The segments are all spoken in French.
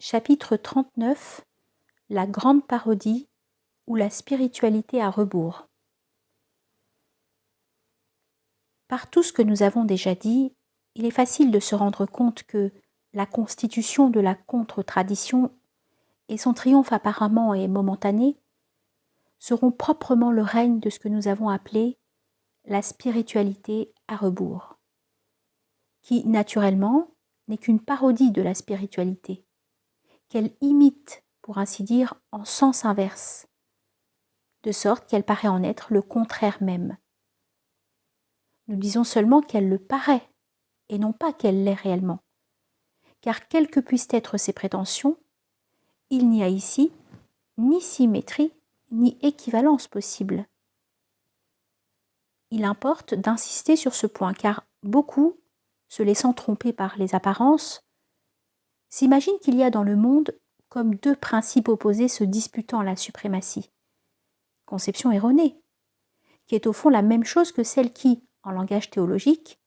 Chapitre 39 La grande parodie ou la spiritualité à rebours. Par tout ce que nous avons déjà dit, il est facile de se rendre compte que la constitution de la contre-tradition et son triomphe apparemment et momentané seront proprement le règne de ce que nous avons appelé la spiritualité à rebours, qui, naturellement, n'est qu'une parodie de la spiritualité, qu'elle imite, pour ainsi dire, en sens inverse, de sorte qu'elle paraît en être le contraire même. Nous disons seulement qu'elle le paraît, et non pas qu'elle l'est réellement, car quelles que puissent être ses prétentions, il n'y a ici ni symétrie, ni équivalence possible. Il importe d'insister sur ce point, car beaucoup, se laissant tromper par les apparences, s'imaginent qu'il y a dans le monde comme deux principes opposés se disputant la suprématie. Conception erronée, qui est au fond la même chose que celle qui, en langage théologique,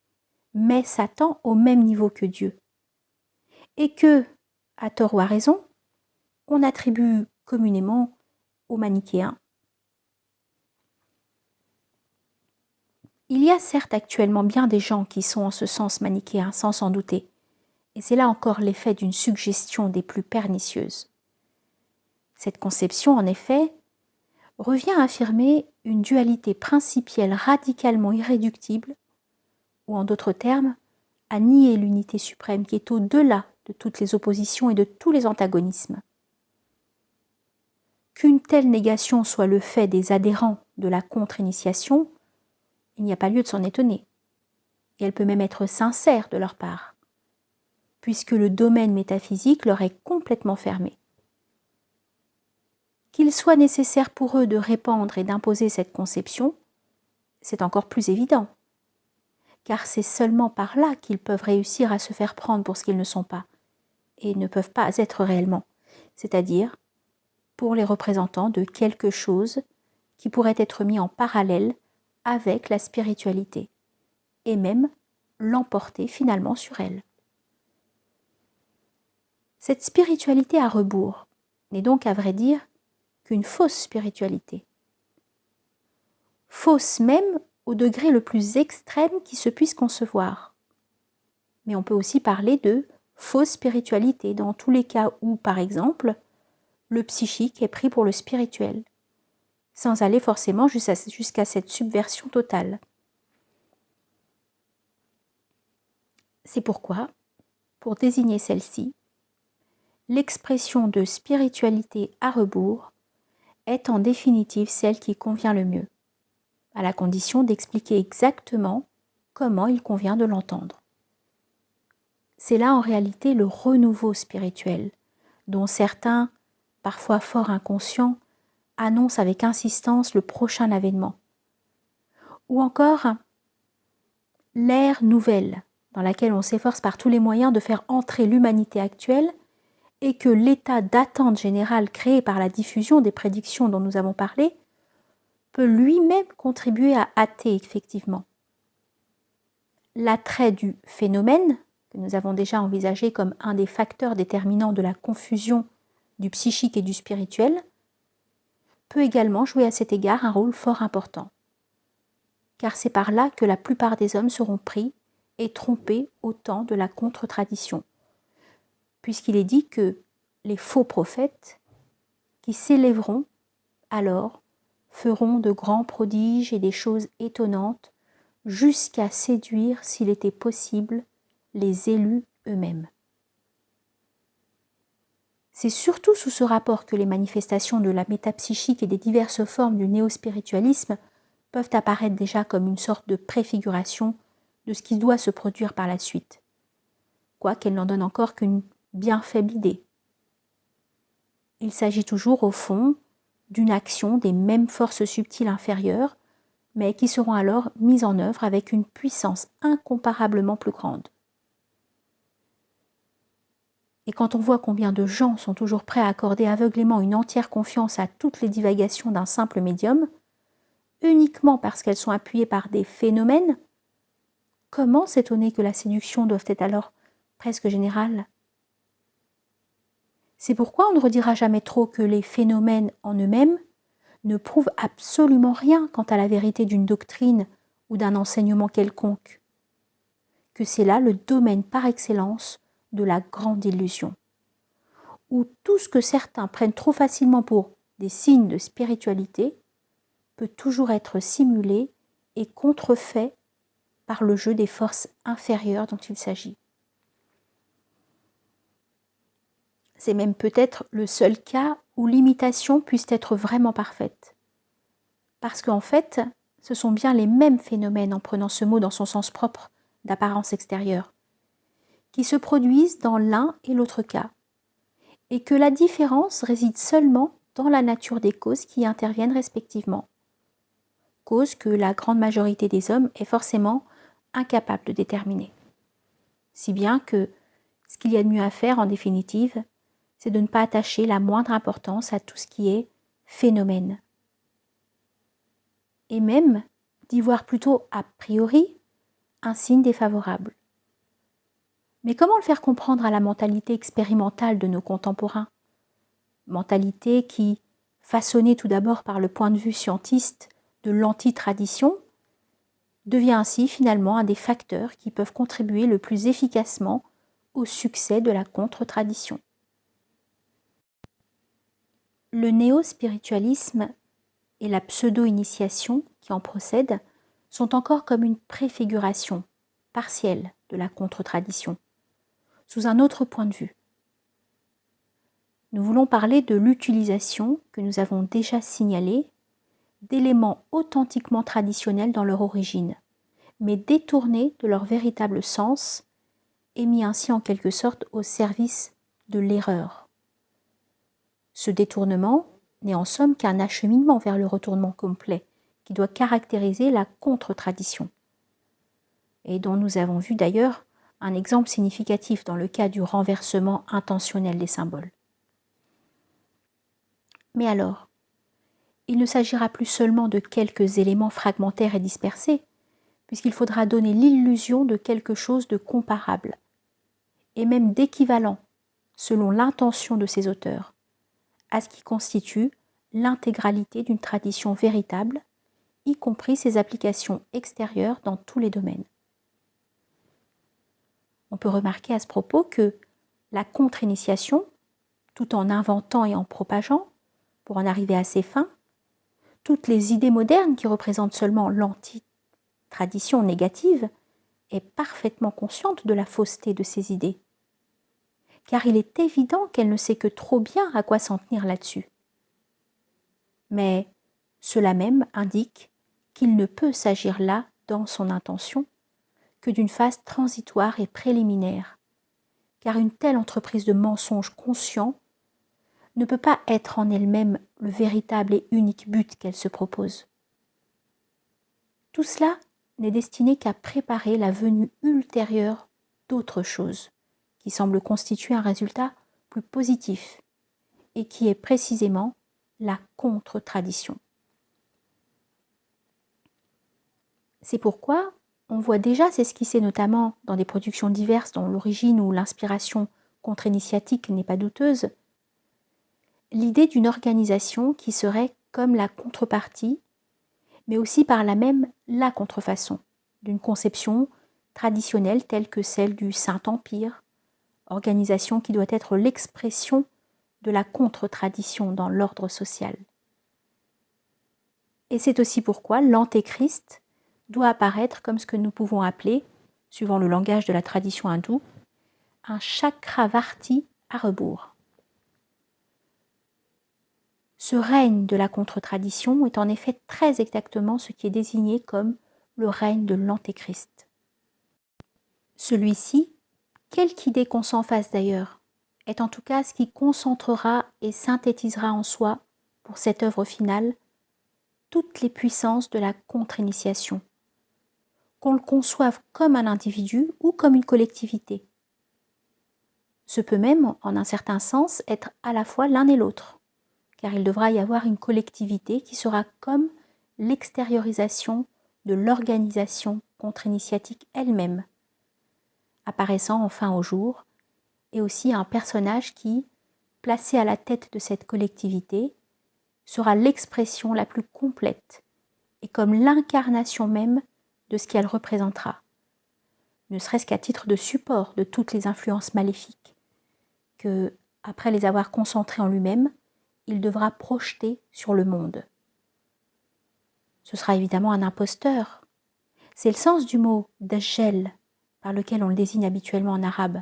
met Satan au même niveau que Dieu, et que, à tort ou à raison, on attribue communément aux manichéens. Il y a certes actuellement bien des gens qui sont en ce sens manichéens, sans s'en douter, et c'est là encore l'effet d'une suggestion des plus pernicieuses. Cette conception, en effet, revient à affirmer une dualité principielle radicalement irréductible, ou en d'autres termes, à nier l'unité suprême qui est au-delà de toutes les oppositions et de tous les antagonismes. Qu'une telle négation soit le fait des adhérents de la contre-initiation, il n'y a pas lieu de s'en étonner, et elle peut même être sincère de leur part, puisque le domaine métaphysique leur est complètement fermé. Qu'il soit nécessaire pour eux de répandre et d'imposer cette conception, c'est encore plus évident, car c'est seulement par là qu'ils peuvent réussir à se faire prendre pour ce qu'ils ne sont pas, et ne peuvent pas être réellement, c'est-à-dire pour les représentants de quelque chose qui pourrait être mis en parallèle avec la spiritualité, et même l'emporter finalement sur elle. Cette spiritualité à rebours n'est donc à vrai dire qu'une fausse spiritualité. Fausse même au degré le plus extrême qui se puisse concevoir. Mais on peut aussi parler de fausse spiritualité dans tous les cas où, par exemple, le psychique est pris pour le spirituel, sans aller forcément jusqu'à cette subversion totale. C'est pourquoi, pour désigner celle-ci, l'expression de spiritualité à rebours est en définitive celle qui convient le mieux, à la condition d'expliquer exactement comment il convient de l'entendre. C'est là en réalité le renouveau spirituel, dont certains, parfois fort inconscients, annoncent avec insistance le prochain avènement. Ou encore l'ère nouvelle, dans laquelle on s'efforce par tous les moyens de faire entrer l'humanité actuelle et que l'état d'attente générale créé par la diffusion des prédictions dont nous avons parlé peut lui-même contribuer à hâter effectivement. L'attrait du phénomène, que nous avons déjà envisagé comme un des facteurs déterminants de la confusion du psychique et du spirituel, peut également jouer à cet égard un rôle fort important. Car c'est par là que la plupart des hommes seront pris et trompés au temps de la contre-tradition, puisqu'il est dit que les faux prophètes qui s'élèveront alors feront de grands prodiges et des choses étonnantes jusqu'à séduire, s'il était possible, les élus eux-mêmes. C'est surtout sous ce rapport que les manifestations de la métapsychique et des diverses formes du néospiritualisme peuvent apparaître déjà comme une sorte de préfiguration de ce qui doit se produire par la suite, quoiqu'elles n'en donnent encore qu'une bien faible idée. Il s'agit toujours, au fond, d'une action des mêmes forces subtiles inférieures, mais qui seront alors mises en œuvre avec une puissance incomparablement plus grande. Et quand on voit combien de gens sont toujours prêts à accorder aveuglément une entière confiance à toutes les divagations d'un simple médium, uniquement parce qu'elles sont appuyées par des phénomènes, comment s'étonner que la séduction doive être alors presque générale ? C'est pourquoi on ne redira jamais trop que les phénomènes en eux-mêmes ne prouvent absolument rien quant à la vérité d'une doctrine ou d'un enseignement quelconque, que c'est là le domaine par excellence de la grande illusion, où tout ce que certains prennent trop facilement pour des signes de spiritualité peut toujours être simulé et contrefait par le jeu des forces inférieures dont il s'agit. C'est même peut-être le seul cas où l'imitation puisse être vraiment parfaite. Parce qu'en fait, ce sont bien les mêmes phénomènes, en prenant ce mot dans son sens propre d'apparence extérieure, qui se produisent dans l'un et l'autre cas, et que la différence réside seulement dans la nature des causes qui y interviennent respectivement. Causes que la grande majorité des hommes est forcément incapable de déterminer. Si bien que ce qu'il y a de mieux à faire en définitive, c'est de ne pas attacher la moindre importance à tout ce qui est phénomène. Et même d'y voir plutôt a priori un signe défavorable. Mais comment le faire comprendre à la mentalité expérimentale de nos contemporains? Mentalité qui, façonnée tout d'abord par le point de vue scientiste de l'anti-tradition, devient ainsi finalement un des facteurs qui peuvent contribuer le plus efficacement au succès de la contre-tradition. Le néo-spiritualisme et la pseudo-initiation qui en procède sont encore comme une préfiguration partielle de la contre-tradition, sous un autre point de vue. Nous voulons parler de l'utilisation que nous avons déjà signalée d'éléments authentiquement traditionnels dans leur origine, mais détournés de leur véritable sens et mis ainsi en quelque sorte au service de l'erreur. Ce détournement n'est en somme qu'un acheminement vers le retournement complet qui doit caractériser la contre-tradition, et dont nous avons vu d'ailleurs un exemple significatif dans le cas du renversement intentionnel des symboles. Mais alors, il ne s'agira plus seulement de quelques éléments fragmentaires et dispersés, puisqu'il faudra donner l'illusion de quelque chose de comparable, et même d'équivalent, selon l'intention de ses auteurs, à ce qui constitue l'intégralité d'une tradition véritable, y compris ses applications extérieures dans tous les domaines. On peut remarquer à ce propos que la contre-initiation, tout en inventant et en propageant, pour en arriver à ses fins, toutes les idées modernes qui représentent seulement l'anti-tradition négative est parfaitement consciente de la fausseté de ces idées, car il est évident qu'elle ne sait que trop bien à quoi s'en tenir là-dessus. Mais cela même indique qu'il ne peut s'agir là, dans son intention, que d'une phase transitoire et préliminaire, car une telle entreprise de mensonge conscient ne peut pas être en elle-même le véritable et unique but qu'elle se propose. Tout cela n'est destiné qu'à préparer la venue ultérieure d'autre chose, qui semble constituer un résultat plus positif, et qui est précisément la contre-tradition. C'est pourquoi on voit déjà s'esquisser notamment dans des productions diverses dont l'origine ou l'inspiration contre-initiatique n'est pas douteuse, l'idée d'une organisation qui serait comme la contrepartie, mais aussi par là même la contrefaçon d'une conception traditionnelle telle que celle du Saint-Empire, organisation qui doit être l'expression de la contre-tradition dans l'ordre social. Et c'est aussi pourquoi l'antéchrist doit apparaître comme ce que nous pouvons appeler, suivant le langage de la tradition hindoue, un chakravarti à rebours. Ce règne de la contre-tradition est en effet très exactement ce qui est désigné comme le règne de l'antéchrist. Celui-ci, quelque idée qu'on s'en fasse d'ailleurs, est en tout cas ce qui concentrera et synthétisera en soi, pour cette œuvre finale, toutes les puissances de la contre-initiation, qu'on le conçoive comme un individu ou comme une collectivité. Ce peut même, en un certain sens, être à la fois l'un et l'autre, car il devra y avoir une collectivité qui sera comme l'extériorisation de l'organisation contre-initiatique elle-même, apparaissant enfin au jour, et aussi un personnage qui, placé à la tête de cette collectivité, sera l'expression la plus complète et comme l'incarnation même de ce qu'elle représentera, ne serait-ce qu'à titre de support de toutes les influences maléfiques que, après les avoir concentrées en lui-même, il devra projeter sur le monde. Ce sera évidemment un imposteur. C'est le sens du mot « dajjal » par lequel on le désigne habituellement en arabe,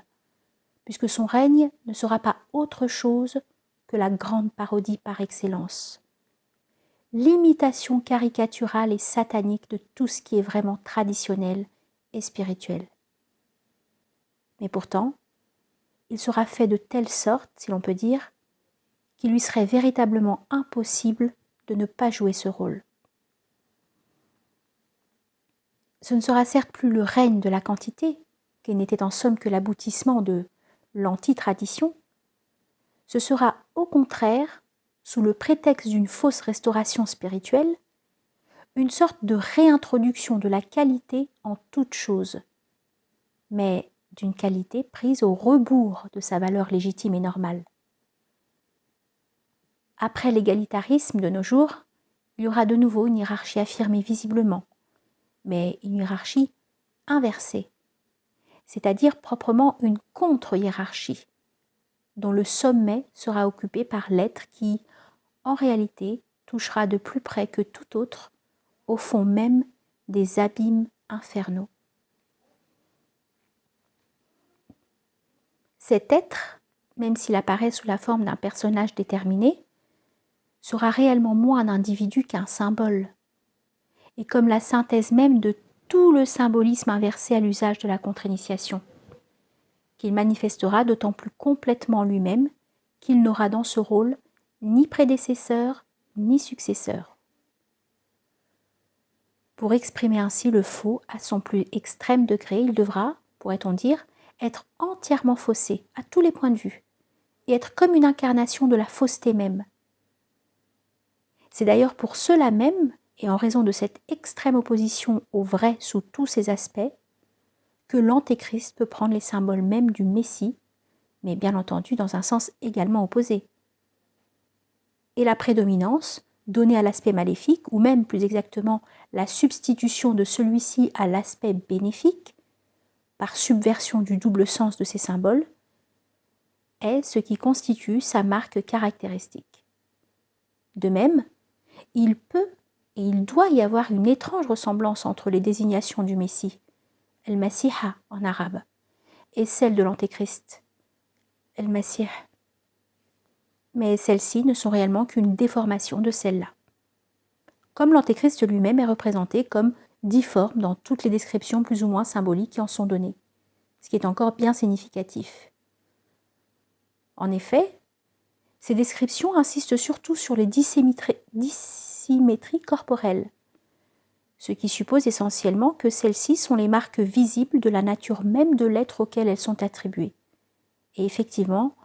puisque son règne ne sera pas autre chose que la grande parodie par excellence. L'imitation caricaturale et satanique de tout ce qui est vraiment traditionnel et spirituel. Mais pourtant, il sera fait de telle sorte, si l'on peut dire, qu'il lui serait véritablement impossible de ne pas jouer ce rôle. Ce ne sera certes plus le règne de la quantité, qui n'était en somme que l'aboutissement de l'anti-tradition, ce sera au contraire, sous le prétexte d'une fausse restauration spirituelle, une sorte de réintroduction de la qualité en toute chose, mais d'une qualité prise au rebours de sa valeur légitime et normale. Après l'égalitarisme de nos jours, il y aura de nouveau une hiérarchie affirmée visiblement, mais une hiérarchie inversée, c'est-à-dire proprement une contre-hiérarchie, dont le sommet sera occupé par l'être qui, en réalité, touchera de plus près que tout autre au fond même des abîmes infernaux. Cet être, même s'il apparaît sous la forme d'un personnage déterminé, sera réellement moins un individu qu'un symbole, et comme la synthèse même de tout le symbolisme inversé à l'usage de la contre-initiation, qu'il manifestera d'autant plus complètement lui-même qu'il n'aura dans ce rôle ni prédécesseur ni successeur. Pour exprimer ainsi le faux à son plus extrême degré, il devra, pourrait-on dire, être entièrement faussé à tous les points de vue, et être comme une incarnation de la fausseté même. C'est d'ailleurs pour cela même, et en raison de cette extrême opposition au vrai sous tous ses aspects, que l'antéchrist peut prendre les symboles mêmes du Messie, mais bien entendu dans un sens également opposé. Et la prédominance, donnée à l'aspect maléfique, ou même plus exactement la substitution de celui-ci à l'aspect bénéfique, par subversion du double sens de ces symboles, est ce qui constitue sa marque caractéristique. De même, il peut et il doit y avoir une étrange ressemblance entre les désignations du Messie, El-Masiha en arabe, et celle de l'Antéchrist, El-Masih. Mais celles-ci ne sont réellement qu'une déformation de celle-là. Comme l'Antéchrist lui-même est représenté comme difforme dans toutes les descriptions plus ou moins symboliques qui en sont données, ce qui est encore bien significatif. En effet, ces descriptions insistent surtout sur les dissymétries corporelles, ce qui suppose essentiellement que celles-ci sont les marques visibles de la nature même de l'être auquel elles sont attribuées. Et effectivement,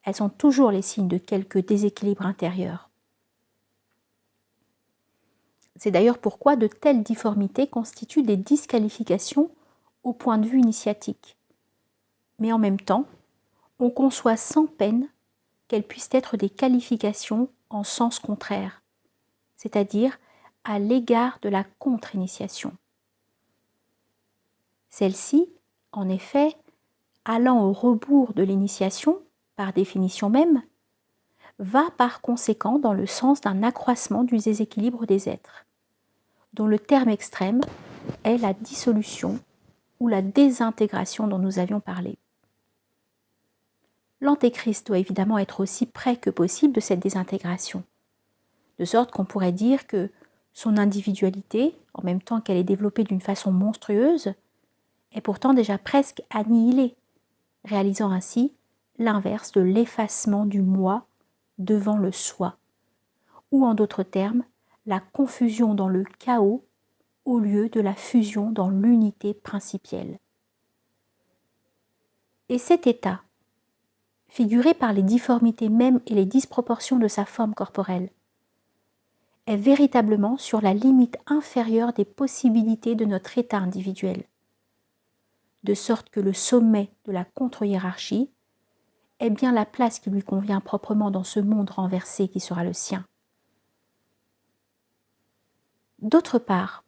elles sont toujours les signes de quelque déséquilibre intérieur. C'est d'ailleurs pourquoi de telles difformités constituent des disqualifications au point de vue initiatique. Mais en même temps, on conçoit sans peine qu'elles puissent être des qualifications en sens contraire, c'est-à-dire à l'égard de la contre-initiation. Celle-ci, en effet, allant au rebours de l'initiation, par définition même, va par conséquent dans le sens d'un accroissement du déséquilibre des êtres, dont le terme extrême est la dissolution ou la désintégration dont nous avions parlé. L'Antéchrist doit évidemment être aussi près que possible de cette désintégration, de sorte qu'on pourrait dire que son individualité, en même temps qu'elle est développée d'une façon monstrueuse, est pourtant déjà presque annihilée, réalisant ainsi l'inverse de l'effacement du moi devant le soi, ou en d'autres termes, la confusion dans le chaos au lieu de la fusion dans l'unité principielle. Et cet état, figuré par les difformités mêmes et les disproportions de sa forme corporelle, est véritablement sur la limite inférieure des possibilités de notre état individuel, de sorte que le sommet de la contre-hiérarchie est bien la place qui lui convient proprement dans ce monde renversé qui sera le sien. D'autre part,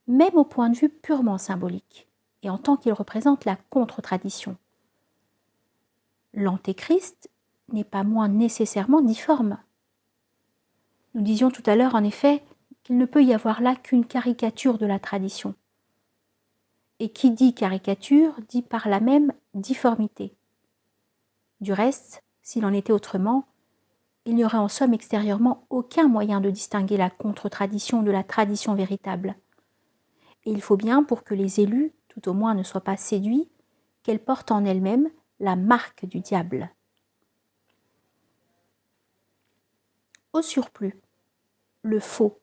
même au point de vue purement symbolique, et en tant qu'il représente la contre-tradition, l'antéchrist n'est pas moins nécessairement difforme. Nous disions tout à l'heure en effet qu'il ne peut y avoir là qu'une caricature de la tradition. Et qui dit caricature dit par là même difformité. Du reste, s'il en était autrement, il n'y aurait en somme extérieurement aucun moyen de distinguer la contre-tradition de la tradition véritable. Et il faut bien, pour que les élus, tout au moins, ne soient pas séduits, qu'elle porte en elle-même la marque du diable. Au surplus, le faux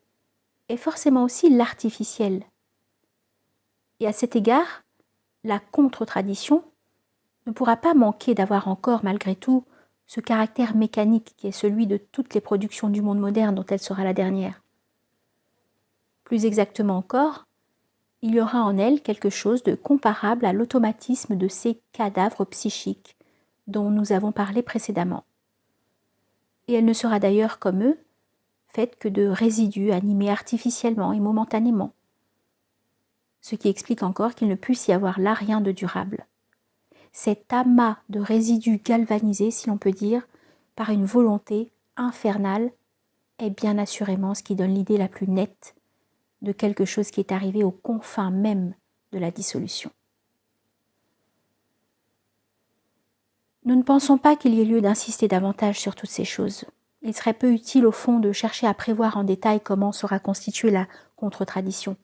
est forcément aussi l'artificiel. Et à cet égard, la contre-tradition ne pourra pas manquer d'avoir encore, malgré tout, ce caractère mécanique qui est celui de toutes les productions du monde moderne dont elle sera la dernière. Plus exactement encore, il y aura en elle quelque chose de comparable à l'automatisme de ces cadavres psychiques dont nous avons parlé précédemment. Et elle ne sera d'ailleurs comme eux, faite que de résidus animés artificiellement et momentanément, ce qui explique encore qu'il ne puisse y avoir là rien de durable. Cet amas de résidus galvanisés, si l'on peut dire, par une volonté infernale, est bien assurément ce qui donne l'idée la plus nette de quelque chose qui est arrivé aux confins même de la dissolution. Nous ne pensons pas qu'il y ait lieu d'insister davantage sur toutes ces choses. Il serait peu utile au fond de chercher à prévoir en détail comment sera constituée la contre-tradition.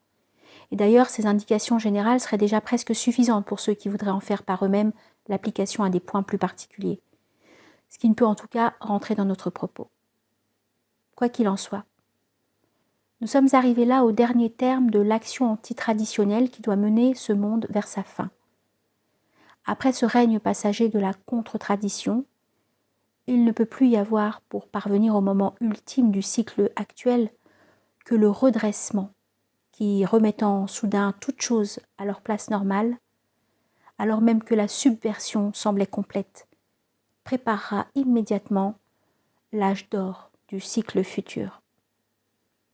Et d'ailleurs, ces indications générales seraient déjà presque suffisantes pour ceux qui voudraient en faire par eux-mêmes l'application à des points plus particuliers, ce qui ne peut en tout cas rentrer dans notre propos. Quoi qu'il en soit, nous sommes arrivés là au dernier terme de l'action antitraditionnelle qui doit mener ce monde vers sa fin. Après ce règne passager de la contre-tradition, il ne peut plus y avoir, pour parvenir au moment ultime du cycle actuel, que le redressement, qui, remettant soudain toutes choses à leur place normale, alors même que la subversion semblait complète, préparera immédiatement l'âge d'or du cycle futur.